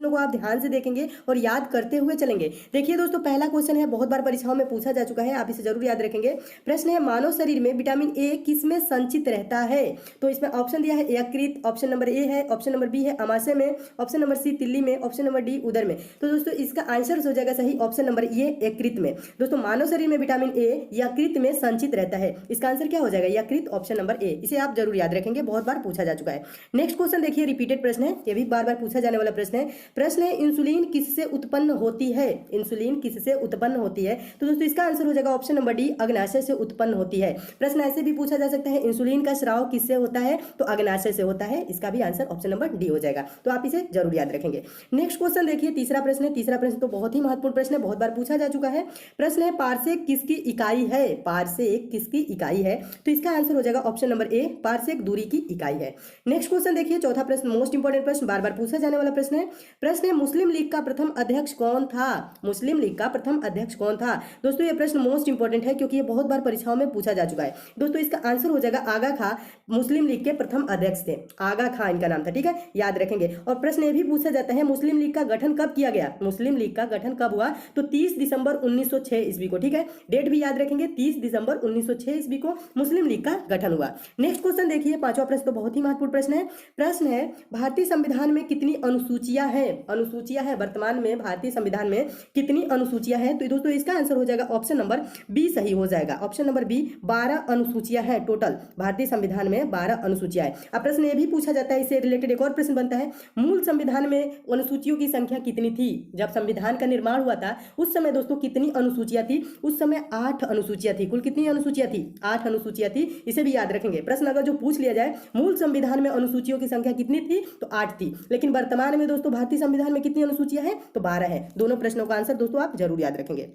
को आप ध्यान से देखेंगे और याद करते हुए चलेंगे। देखिए दोस्तों, पहला क्वेश्चन है, बहुत बार परीक्षाओं में पूछा जा चुका है, आप इसे जरूर याद रखेंगे। प्रश्न है, मानव शरीर में विटामिन ए किस में संचित रहता है? तो इसमें ऑप्शन दिया है यकृत, ऑप्शन नंबर ए है, ऑप्शन नंबर बी है अमाशय में, ऑप्शन नंबर सी तिल्ली में, ऑप्शन नंबर डी उदर में। तो दोस्तों इसका आंसर हो जाएगा सही ऑप्शन नंबर ए यकृत में। दोस्तों मानव शरीर में विटामिन ए यकृत में संचित रहता है, इसका आंसर क्या हो जाएगा? यकृत, ऑप्शन नंबर ए। इसे आप जरूर याद रखेंगे, बहुत बार पूछा जा चुका है। नेक्स्ट क्वेश्चन देखिए, रिपीटेड प्रश्न है, ये भी बार बार पूछा जाने वाला प्रश्न है। प्रश्न है, इंसुलिन किससे उत्पन्न होती है? इंसुलिन किससे उत्पन्न होती है? तो दोस्तों इसका आंसर हो जाएगा ऑप्शन नंबर डी, अग्नाशय से उत्पन्न होती है। प्रश्न ऐसे भी पूछा जा सकता है, इंसुलिन का स्राव किससे होता है? तो अग्नाशय से होता है, इसका भी आंसर ऑप्शन नंबर डी हो जाएगा। तो आप इसे जरूर याद रखेंगे। नेक्स्ट क्वेश्चन देखिए, तीसरा प्रश्न है। तीसरा प्रश्न तो बहुत ही महत्वपूर्ण प्रश्न है, बहुत बार पूछा जा चुका है। प्रश्न है, पारसेक किसकी इकाई है? पारसेक किसकी इकाई है? तो इसका आंसर हो जाएगा ऑप्शन नंबर ए, पारसेक दूरी की इकाई है। नेक्स्ट क्वेश्चन देखिए, चौथा प्रश्न, मोस्ट इंपोर्टेंट प्रश्न, बार बार पूछा जाने वाला प्रश्न है। प्रश्न है, मुस्लिम लीग का प्रथम अध्यक्ष कौन था? मुस्लिम लीग का प्रथम अध्यक्ष कौन था? दोस्तों ये प्रश्न मोस्ट इंपोर्टेंट है, क्योंकि ये बहुत बार परीक्षाओं में पूछा जा चुका है। दोस्तों इसका आंसर हो जाएगा आगा खां, मुस्लिम लीग के प्रथम अध्यक्ष थे, आगा खां इनका नाम था, ठीक है, याद रखेंगे। और प्रश्न ये भी पूछा जाता है, मुस्लिम लीग का गठन कब किया गया? मुस्लिम लीग का गठन कब हुआ? तो 30 दिसंबर 1906 ईस्वी को, ठीक है, डेट भी याद रखेंगे, 30 दिसंबर 1906 ईस्वी को मुस्लिम लीग का गठन हुआ। नेक्स्ट क्वेश्चन देखिए, पांचवा प्रश्न तो बहुत ही महत्वपूर्ण प्रश्न है। प्रश्न है, भारतीय संविधान में कितनी अनुसूचियां हैं? अनुसूचियां हैं वर्तमान में भारतीय संविधान में कितनी अनुसूचियां हैं? तो दोस्तों इसका आंसर हो जाएगा ऑप्शन नंबर बी सही हो जाएगा, ऑप्शन नंबर बी, 12 अनुसूचियां हैं टोटल भारतीय संविधान में, 12 अनुसूचियां हैं। अब प्रश्न ये भी पूछा जाता है, इससे रिलेटेड एक और प्रश्न बनता है, मूल संविधान में अनुसूचियों की संख्या कितनी थी? जब संविधान का निर्माण हुआ था उस समय दोस्तों कितनी अनुसूचियां थी? उस समय 8 अनुसूचियां थी। कुल कितनी अनुसूचियां थी? 8 अनुसूचियां थी, इसे भी याद रखेंगे। प्रश्न अगर जो पूछ लिया जाए, मूल संविधान में अनुसूचियों की संख्या कितनी थी? तो 8 थी, लेकिन वर्तमान में दोस्तों भारतीय संविधान में कितनी अनुसूचियां हैं? तो 12 है। दोनों प्रश्नों का आंसर दोस्तों आप जरूर याद रखेंगे।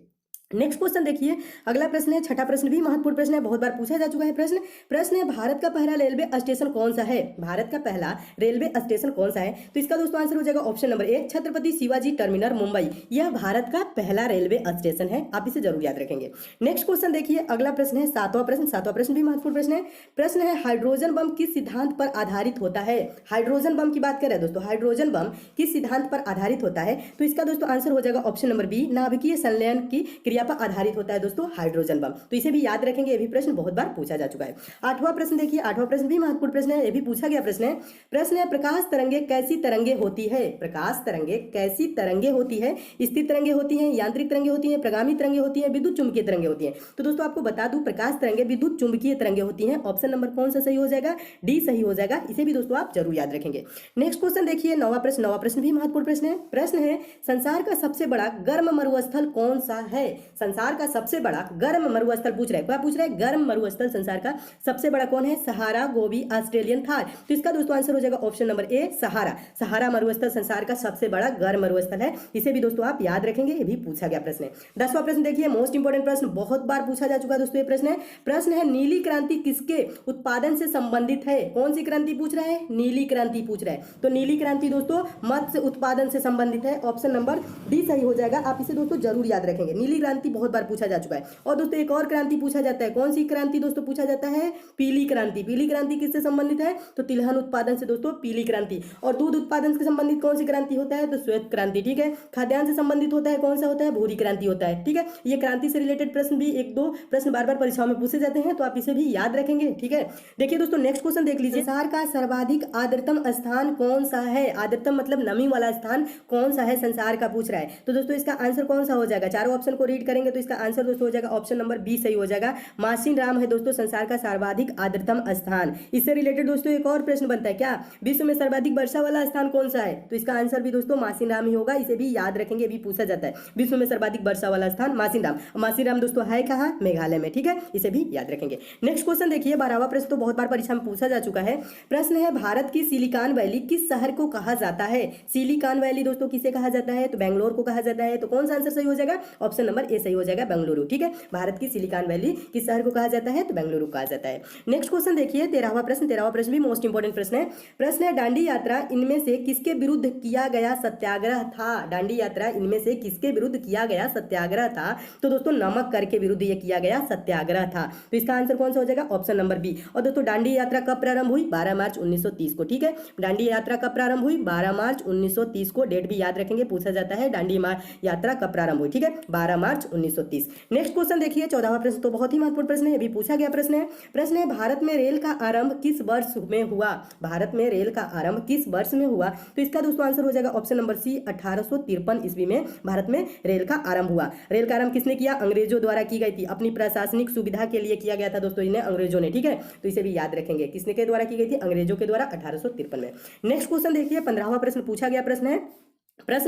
नेक्स्ट क्वेश्चन देखिए, अगला प्रश्न है, छठा प्रश्न भी महत्वपूर्ण प्रश्न है, बहुत बार पूछा जा चुका है प्रश्न। प्रश्न है, भारत का पहला रेलवे स्टेशन कौन सा है? भारत का पहला रेलवे स्टेशन कौन सा है? तो इसका दोस्तों आंसर हो जाएगा option number A, Chhatrapati Shivaji terminal Mumbai. यह भारत का पहला रेलवे स्टेशन है, आप इसे जरूर याद रखेंगे। नेक्स्ट क्वेश्चन देखिए, अगला प्रश्न है, सातवां प्रश्न। सातवां प्रश्न भी महत्वपूर्ण प्रश्न है। प्रश्न है, हाइड्रोजन बम किस सिद्धांत पर आधारित होता है? हाइड्रोजन बम की बात करें दोस्तों, हाइड्रोजन बम किस सिद्धांत पर आधारित होता है? तो इसका दोस्तों आंसर हो जाएगा ऑप्शन नंबर बी, नाभिकीय संलयन की क्रिया पर आधारित होता है दोस्तों हाइड्रोजन बम। तो इसे भी याद रखेंगे, ये भी प्रश्न बहुत बार पूछा जा चुका है। आठवां प्रश्न देखिए, आठवां प्रश्न भी महत्वपूर्ण प्रश्न है, ये भी पूछा गया प्रश्न है। प्रश्न है, प्रकाश तरंगे कैसी तरंगे होती है? प्रकाश तरंगे कैसी तरंगे होती है? स्थिर तरंगे होती हैं, यांत्रिक तरंगे होती हैं, प्रगामी तरंगे होती हैं, विद्युत चुंबकीय तरंगे होती हैं? तो दोस्तों आपको बता दूं, प्रकाश तरंगे विद्युत चुंबकीय तरंगे होती हैं। ऑप्शन नंबर कौन सा सही हो जाएगा? डी सही हो जाएगा, इसे भी दोस्तों आप जरूर याद रखेंगे। नेक्स्ट क्वेश्चन देखिए, नौवां प्रश्न। नौवां प्रश्न भी महत्वपूर्ण प्रश्न है। प्रश्न है, संसार का सबसे बड़ा गर्म मरुस्थल कौन सा है? संसार का सबसे बड़ा गर्म मरुस्थल पूछ रहा है, क्या पूछ रहा है? गर्म मरुस्थल संसार का सबसे बड़ा कौन है? सहारा, गोबी, ऑस्ट्रेलियन थार। तो इसका दोस्तों आंसर हो जाएगा ऑप्शन नंबर ए, सहारा। सहारा मरुस्थल संसार का सबसे बड़ा गर्म मरुस्थल है, इसे भी दोस्तों आप याद रखेंगे, ये भी पूछा गया प्रश्न है। 10वां प्रश्न देखिए, मोस्ट इंपोर्टेंट प्रश्न, बहुत बार पूछा जा चुका है दोस्तों ये प्रश्न है। प्रश्न है, नीली क्रांति किसके उत्पादन से संबंधित है? कौन सी क्रांति पूछ रहा है? नीली क्रांति पूछ रहा है। तो नीली क्रांति दोस्तों मत्स्य उत्पादन से संबंधित है, ऑप्शन नंबर डी सही हो जाएगा, आप इसे दोस्तों जरूर याद रखेंगे। नीली क्रांति बहुत बार पूछा जा चुका है। और दोस्तों एक और क्रांति पूछा जाता है, कौन सी क्रांति दोस्तों पूछा जाता है? पीली क्रांति। पीली क्रांति किससे संबंधित है? तो तिलहन उत्पादन से दोस्तों पीली क्रांति। और दूध उत्पादन से संबंधित कौन सी क्रांति होता है? तो श्वेत क्रांति, ठीक है। खाद्यान्न से संबंधित होता है, कौन सा होता है? भूरी क्रांति होता है, ठीक है। ये क्रांति से रिलेटेड प्रश्न भी एक दो प्रश्न बार बार परीक्षाओं में पूछे जाते हैं, तो आप इसे भी याद रखेंगे, ठीक है। देखिए दोस्तों नेक्स्ट क्वेश्चन देख लीजिए, संसार का सर्वाधिक आर्द्रतम स्थान कौन सा है? आर्द्रतम मतलब नमी वाला स्थान कौन सा है संसार का पूछ रहा है। तो दोस्तों इसका आंसर कौन सा हो जाएगा? चारों ऑप्शन को रीड करेंगे तो इसका आंसर दोस्तों हो जाएगा ऑप्शन नंबर बी सही हो जाएगा, मासिनराम है दोस्तों संसार का सर्वाधिक आर्द्रतम स्थान। इससे रिलेटेड दोस्तों एक और प्रश्न बनता है, क्या विश्व में सर्वाधिक वर्षा वाला स्थान कौन सा है? तो इसका आंसर भी दोस्तों मासिनराम ही होगा, इसे भी याद रखेंगे, भी पूछा जाता है। विश्व में सर्वाधिक वर्षा वाला स्थान मासिनराम। मासिनराम दोस्तों है कहाँ? मेघालय में, ठीक है, इसे भी याद रखेंगे। नेक्स्ट क्वेश्चन देखिए, 12वां प्रश्न तो बहुत बार परीक्षा में पूछा जा चुका है। प्रश्न है, भारत की सिलिकॉन वैली किस शहर को कहा जाता है? सिलिकॉन वैली दोस्तों किसे कहा जाता है? तो बेंगलोर को कहा जाता है। तो कौन सा आंसर सही हो जाएगा? ऑप्शन नंबर ए सही हो जाएगा बेंगलुरु। ठीक है, भारत की सिलिकॉन वैली किस शहर को कहा जाता है? तो बेंगलुरु कहा जाता है। नेक्स्ट क्वेश्चन देखिए 13वां प्रश्न भी मोस्ट इंपोर्टेंट प्रश्न है। प्रश्न है दांडी यात्रा इनमें से किसके विरुद्ध किया गया सत्याग्रह था? दांडी यात्रा इनमें से किसके विरुद्ध किया गया सत्याग्रह था? तो दोस्तों नमक कर के विरुद्ध ये किया गया सत्याग्रह था। तो इसका आंसर कौन सा हो जाएगा? Option number B. और दोस्तों दांडी यात्रा कब प्रारंभ हुई? 12 मार्च 1930 को। ठीक है, दांडी यात्रा कब प्रारंभ हुई? 12 मार्च 1930 को। डेट भी याद रखेंगे, पूछा जाता है दांडी यात्रा कब प्रारंभ हुई। ठीक है, 12 मार्च 1930। नेक्स्ट क्वेश्चन देखिए 14वां प्रश्न तो बहुत ही महत्वपूर्ण प्रश्न है, ये भी पूछा गया प्रश्न है। प्रश्न है भारत में रेल का आरंभ किस वर्ष में हुआ? भारत में रेल का आरंभ किस वर्ष में हुआ? तो इसका दोस्तों आंसर हो जाएगा ऑप्शन नंबर सी, 1853 ईस्वी में भारत में रेल का आरंभ हुआ। रेल का आरंभ किसने किया? अंग्रेजों द्वारा की गई थी, अपनी प्रशासनिक सुविधा के लिए किया गया था दोस्तों इन्हें अंग्रेजों ने। ठीक है, तो इसे भी याद रखेंगे, किसने के द्वारा की गई थी? अंग्रेजों के द्वारा 1853 में। नेक्स्ट क्वेश्चन देखिए 15वां प्रश्न पूछा गया प्रश्न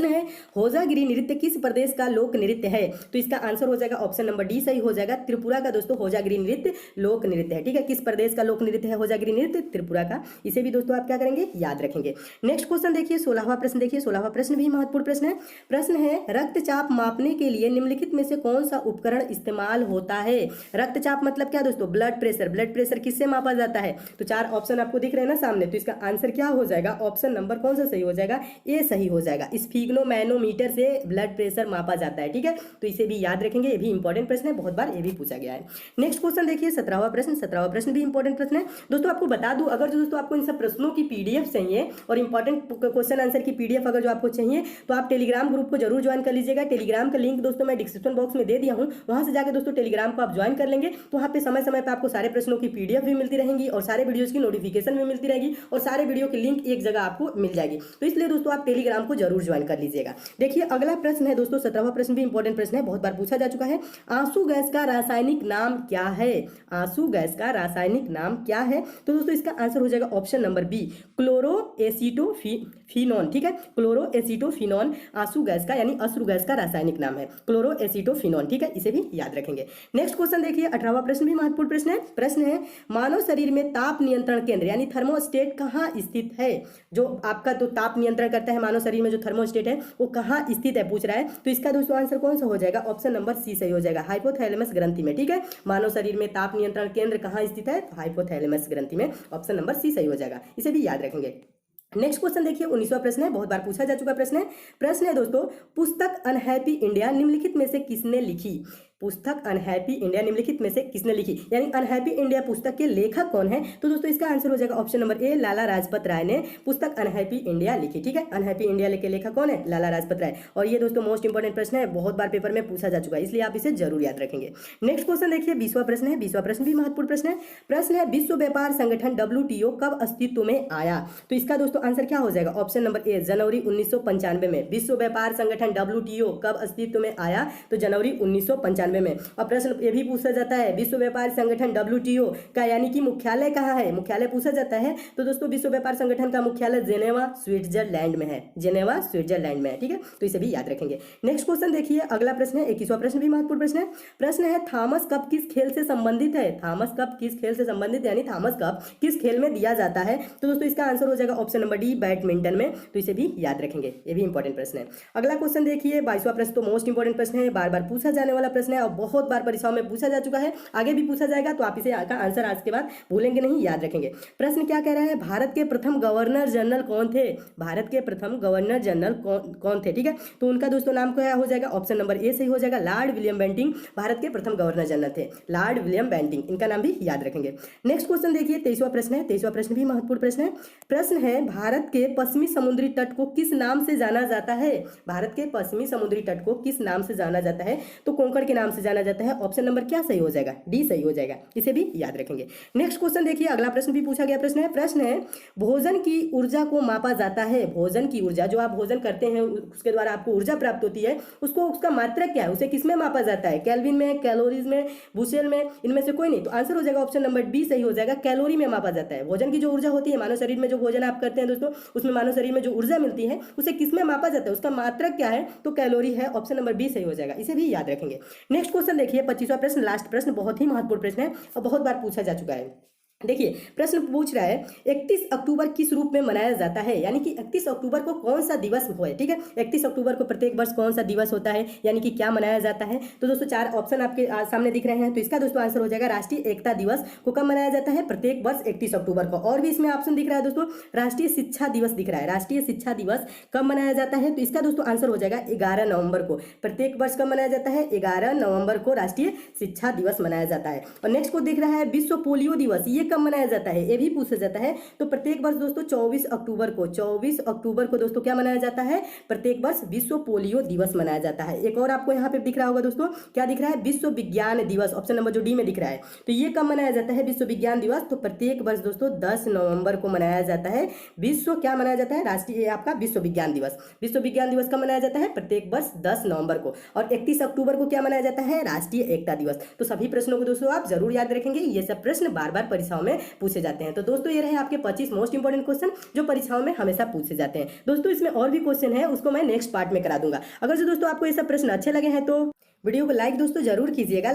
है होजागिरी नृत्य किस प्रदेश का लोक नृत्य है? तो इसका आंसर हो जाएगा ऑप्शन नंबर डी सही हो जाएगा, त्रिपुरा का दोस्तों होजागिरी नृत्य लोक नृत्य है। ठीक है, किस प्रदेश का लोक नृत्य है होजागिरी नृत्य? त्रिपुरा का। इसे भी दोस्तों आप क्या करेंगे? याद रखेंगे। नेक्स्ट क्वेश्चन देखिए 16वां प्रश्न देखिए 16वां प्रश्न भी महत्वपूर्ण प्रश्न है। प्रश्न है रक्तचाप मापने के लिए निम्नलिखित में से कौन सा उपकरण इस्तेमाल होता है? रक्तचाप मतलब क्या दोस्तों? Blood pressure. ब्लड प्रेशर किससे मापा जाता है? तो 4 ऑप्शन आपको दिख रहे हैं ना सामने, तो इसका आंसर क्या हो जाएगा? ऑप्शन नंबर कौन सा सही हो जाएगा? ए सही हो जाएगा। स्फिग्नोमैनोमीटर से ब्लड प्रेशर मापा जाता है। ठीक है, तो इसे भी याद रखेंगे, ये भी इंपॉर्टेंट प्रश्न है, बहुत बार ये भी पूछा गया है। नेक्स्ट क्वेश्चन देखिए 17वां प्रश्न भी इंपॉर्टेंट प्रश्न है। दोस्तों आपको बता दूं, अगर जो दोस्तों आपको इन सब प्रश्नों की पीडीएफ चाहिए और इंपॉर्टेंट क्वेश्चन आंसर की पीडीएफ अगर जो आपको चाहिए तो आप टेलीग्राम ग्रुप को जरूर ज्वाइन कर लीजिएगा। टेलीग्राम का लिंक दोस्तों मैं डिस्क्रिप्शन बॉक्स में दे दिया हूं, वहां से जाकर दोस्तों टेलीग्राम को आप ज्वाइन कर लेंगे तो वहां पे समय समय पर आपको सारे प्रश्नों की पीडीएफ भी मिलती रहेंगी और सारे वीडियोज की नोटिफिकेशन भी मिलती रहेगी और सारे वीडियो की लिंक एक जगह आपको मिल जाएगी। तो इसलिए दोस्तों आप टेलीग्राम को जरूर ज्वाइन कर लीजिएगा। देखिए अगला प्रश्न है दोस्तों 17वां प्रश्न भी इंपॉर्टेंट प्रश्न है, बहुत बार पूछा जा चुका है। आंसू गैस का रासायनिक नाम क्या है? आंसू गैस का रासायनिक नाम क्या है? तो दोस्तों इसका आंसर हो जाएगा ऑप्शन नंबर बी, क्लोरोएसिटोफिनॉन। ठीक है, क्लोरोएसिटोफिनॉन आंसू गैस का यानी अश्रु गैस का रासायनिक नाम है, क्लोरोएसिटोफिनॉन। ठीक है, इसे भी याद रखेंगे। नेक्स्ट क्वेश्चन देखिए 18वां प्रश्न भी महत्वपूर्ण प्रश्न है मानव शरीर में ताप नियंत्रण केंद्र यानी थर्मोस्टेट कहाँ स्थित है? जो आपका तो ताप नियंत्रण करता है मानव शरीर में जो थर्मोस्टेट है वो कहाँ स्थित है पूछ रहा है। तो इसका दोस्तों आंसर कौन सा हो जाएगा? ऑप्शन नंबर सी सही हो जाएगा, हाइपोथैलेमस ग्रंथि में। ठीक है, मानव शरीर में ताप नियंत्रण केंद्र कहाँ स्थित है? तो हाइपोथैलेमस ग्रंथि में, ऑप्शन नंबर सी सही हो जाएगा, इसे भी याद रखेंगे। नेक्स्ट क्वेश्चन देखिए 19वां प्रश्न है, बहुत बार पूछा जा चुका प्रश्न है दोस्तों पुस्तक अनहैप्पी इंडिया निम्नलिखित में से किसने लिखी? पुस्तक अनहैप्पी इंडिया निम्नलिखित में से किसने लिखी यानी अनहैप्पी इंडिया पुस्तक के लेखक कौन है? तो दोस्तों इसका आंसर हो जाएगा option number A, Lala Lajpat Rai ने पुस्तक अनहैप्पी इंडिया लिखी। ठीक है, अनहैप्पी इंडिया के लेखक कौन है? लाला लाजपत राय। और ये दोस्तों मोस्ट इंपोर्टेंट प्रश्न है, बहुत बार पेपर में पूछा जा चुका है, इसलिए आप इसे जरूर याद रखेंगे। नेक्स्ट क्वेश्चन देखिए 20वां प्रश्न भी महत्वपूर्ण प्रश्न है विश्व व्यापार संगठन WTO कब अस्तित्व में आया? तो इसका दोस्तों आंसर क्या हो जाएगा? ऑप्शन नंबर ए, जनवरी 1995 में। विश्व व्यापार संगठन WTO कब अस्तित्व में आया? तो जनवरी 1995 में। और प्रश्न ये भी पूछा जाता है विश्व व्यापार संगठन WTO का यानी कि मुख्यालय कहाँ है? मुख्यालय पूछा जाता है तो दोस्तों विश्व व्यापार संगठन का मुख्यालय जेनेवा स्विट्जरलैंड में है, जेनेवा स्विट्जरलैंड में है। ठीक है, तो इसे भी याद रखेंगे। नेक्स्ट क्वेश्चन देखिए अगला प्रश्न है 21वां प्रश्न भी महत्वपूर्ण प्रश्न है थॉमस कप किस खेल से संबंधित है? थॉमस कप किस खेल से संबंधित यानी थॉमस कप किस खेल में दिया जाता है? तो दोस्तों इसका आंसर हो जाएगा ऑप्शन नंबर डी, बैडमिंटन में। तो इसे भी याद रखेंगे, ये भी इंपॉर्टेंट प्रश्न है। अगला क्वेश्चन देखिए 22वां प्रश्न तो मोस्ट इंपॉर्टेंट प्रश्न है, बार बार पूछा जाने वाला प्रश्न है और बहुत बार परीक्षाओं में पूछा जा चुका है, आगे भी पूछा जाएगा, तो आप इसे का आंसर आज के बाद भूलेंगे नहीं, याद रखेंगे। प्रश्न क्या कह रहा है? भारत के प्रथम गवर्नर जनरल कौन थे? भारत के प्रथम गवर्नर जनरल कौन थे? ठीक है, तो उनका दोस्तों नाम क्या हो जाएगा? ऑप्शन नंबर ए सही हो जाएगा, लॉर्ड विलियम बेंटिंग भारत के प्रथम गवर्नर जनरल थे, लॉर्ड विलियम बेंटिंग, इनका नाम भी याद रखेंगे। नेक्स्ट क्वेश्चन देखिए 23वां प्रश्न भी महत्वपूर्ण प्रश्न है भारत के पश्चिमी समुद्री तट को किस नाम से जाना जाता है? भारत के पश्चिमी समुद्री तट को किस नाम से जाना जाता है? तो कोंकण के नाम से जाना जाता है। ऑप्शन नंबर क्या सही हो जाएगा? डी सही हो जाएगा, इसे भी याद रखेंगे। नेक्स्ट क्वेश्चन देखिए अगला प्रश्न भी पूछा गया प्रश्न है भोजन की ऊर्जा को मापा जाता है। भोजन की ऊर्जा, जो आप भोजन करते हैं उसके द्वारा आपको ऊर्जा प्राप्त होती है, उसका मात्रक क्या है? उसे किसमें मापा जाता है? केल्विन में, कैलोरीज में, बुशेल में, इनमें से कोई नहीं। तो आंसर हो जाएगा ऑप्शन नंबर बी सही हो जाएगा, कैलोरी में मापा जाता है। भोजन की जो ऊर्जा होती है मानव शरीर में, जो भोजन आप करते हैं दोस्तों उसमें मानव शरीर में जो ऊर्जा मिलती है उसे किसमें मापा जाता है? उसका मात्रक क्या है? तो कैलोरी है, ऑप्शन नंबर बी सही हो जाएगा, इसे भी याद रखेंगे। नेक्स्ट क्वेश्चन देखिए 25वां प्रश्न, लास्ट प्रश्न, बहुत ही महत्वपूर्ण प्रश्न है और बहुत बार पूछा जा चुका है। देखिए प्रश्न पूछ रहा है 31 अक्टूबर किस रूप में मनाया जाता है, यानी कि 31 अक्टूबर को कौन सा दिवस है। ठीक है, 31 अक्टूबर को प्रत्येक वर्ष कौन सा दिवस होता है, यानी कि क्या मनाया जाता है। तो दोस्तों 4 ऑप्शन आपके सामने दिख रहे हैं। तो इसका दोस्तों आंसर हो जाएगा राष्ट्रीय एकता दिवस को कब मनाया जाता है, प्रत्येक वर्ष 31 अक्टूबर को। और भी इसमें ऑप्शन दिख रहा है दोस्तों, राष्ट्रीय शिक्षा दिवस दिख रहा है, राष्ट्रीय शिक्षा दिवस कब मनाया जाता है। तो इसका दोस्तों आंसर हो जाएगा 11 नवंबर को। प्रत्येक वर्ष कब मनाया जाता है, 11 नवंबर को राष्ट्रीय शिक्षा दिवस मनाया जाता है। और नेक्स्ट को देख रहा है विश्व पोलियो दिवस, ये कब मनाया जाता है, ये भी पूछा जाता है। तो प्रत्येक वर्ष दोस्तों 24 अक्टूबर को, 24 अक्टूबर को दोस्तों क्या मनाया जाता है, प्रत्येक वर्ष विश्व पोलियो दिवस मनाया जाता है। एक और आपको यहाँ पे दिख रहा होगा दोस्तों, क्या दिख रहा है, विश्व विज्ञान दिवस, ऑप्शन नंबर जो डी में दिख रहा है। तो ये कब मनाया जाता है, विश्व विज्ञान दिवस, तो प्रत्येक वर्ष दोस्तों 10 नवंबर को मनाया जाता है। विश्व क्या मनाया जाता है, राष्ट्रीय आपका विश्व विज्ञान दिवस। विश्व विज्ञान दिवस कब मनाया जाता है, प्रत्येक वर्ष 10 नवंबर को। और 31 अक्टूबर को क्या मनाया जाता है, राष्ट्रीय एकता दिवस। तो सभी प्रश्नों को दोस्तों आप जरूर याद रखेंगे, ये सब प्रश्न बार बार परीक्षाओं में पूछे जाते हैं। तो दोस्तों ये रहे आपके 25 मोस्ट इंपोर्टेंट क्वेश्चन जो परीक्षाओं में हमेशा पूछे जाते हैं। दोस्तों इसमें और भी क्वेश्चन है, उसको मैं नेक्स्ट पार्ट में करा दूंगा। अगर जो दोस्तों आपको ये सब प्रश्न अच्छे लगे हैं तो वीडियो को लाइक दोस्तों जरूर कीजिएगा।